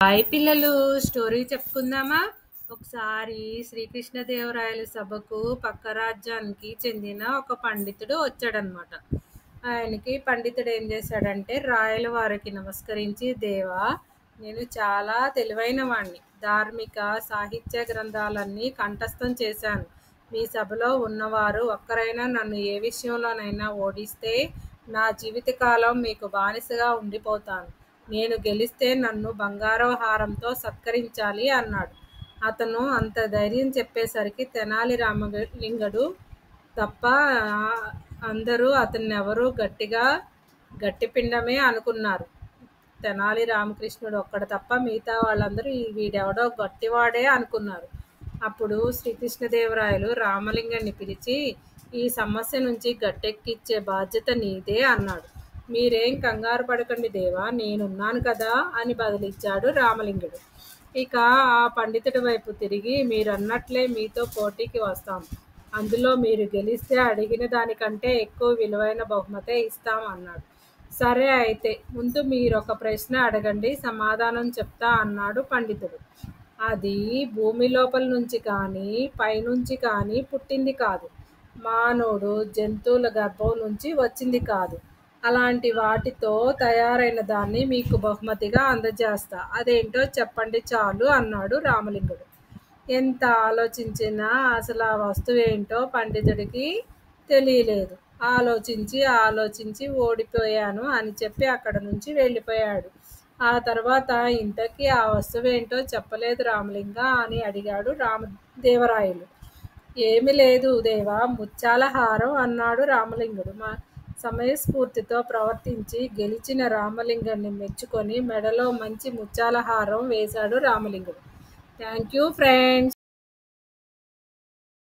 Hi పిల్లలు, story చెప్పుకుందామా? ఒకసారి శ్రీకృష్ణదేవరాయల సభకు పక్క రాజ్యానికి చెందిన ఒక పండితుడు వచ్చాడనమాట. పండితుడు ఏం చేశాడంటే రాయల వారికి నమస్కరించి, దేవా, నేను చాలా తెలివైన వాణ్ణి, ధార్మిక సాహిత్య గ్రంథాలన్నీ కంఠస్థం చేశాను. మీ సభలో ఉన్నవారు ఒక్కరైనా నన్ను ఏ విషయంలోనైనా ఓడిస్తే నా జీవితకాలం మీకు బానిసగా ఉండిపోతాను. నేను గెలిస్తే నన్ను బంగారం హారంతో సత్కరించాలి అన్నాడు. అతను అంత ధైర్యం చెప్పేసరికి తెనాలి రామలింగడు తప్ప అందరూ అతన్నెవరూ గట్టిపిండమే అనుకున్నారు. తెనాలి రామకృష్ణుడు ఒక్కడు తప్ప మిగతా వాళ్ళందరూ వీడెవడో గట్టివాడే అనుకున్నారు. అప్పుడు శ్రీకృష్ణదేవరాయలు రామలింగాన్ని పిలిచి, ఈ సమస్య నుంచి గట్టెక్కిచ్చే బాధ్యత నీదే అన్నాడు. మీరేం కంగారు పడకండి దేవా, నేనున్నాను కదా అని బదిలిచ్చాడు రామలింగుడు. ఇక ఆ పండితుడి వైపు తిరిగి, మీరన్నట్లే మీతో పోటీకి వస్తాం. అందులో మీరు గెలిస్తే అడిగిన దానికంటే ఎక్కువ విలువైన బహుమతే ఇస్తాం అన్నాడు. సరే అయితే ముందు మీరొక ప్రశ్న అడగండి, సమాధానం చెప్తా అన్నాడు పండితుడు. అది భూమి లోపల నుంచి కానీ పైనుంచి కానీ పుట్టింది కాదు, మానవుడు జంతువుల గర్భం నుంచి వచ్చింది కాదు. అలాంటి వాటితో తయారైన దాన్ని మీకు బహుమతిగా అందజేస్తా, అదేంటో చెప్పండి చాలు అన్నాడు రామలింగుడు. ఎంత ఆలోచించినా అసలు ఆ వస్తువేంటో పండితుడికి తెలియలేదు. ఆలోచించి ఓడిపోయాను అని చెప్పి అక్కడ నుంచి వెళ్ళిపోయాడు. ఆ తర్వాత ఇంతకీ ఆ వస్తువేంటో చెప్పలేదు రామలింగ అని అడిగాడు రామదేవరాయలు. ఏమి లేదు దేవా, ముత్యాల హారం అన్నాడు రామలింగుడు. సమయస్ఫూర్తితో ప్రవర్తించి గెలిచిన రామలింగాన్ని మెచ్చుకొని మెడలో మంచి ముత్యాల హారం వేశాడు రామలింగుడు. Thank you friends.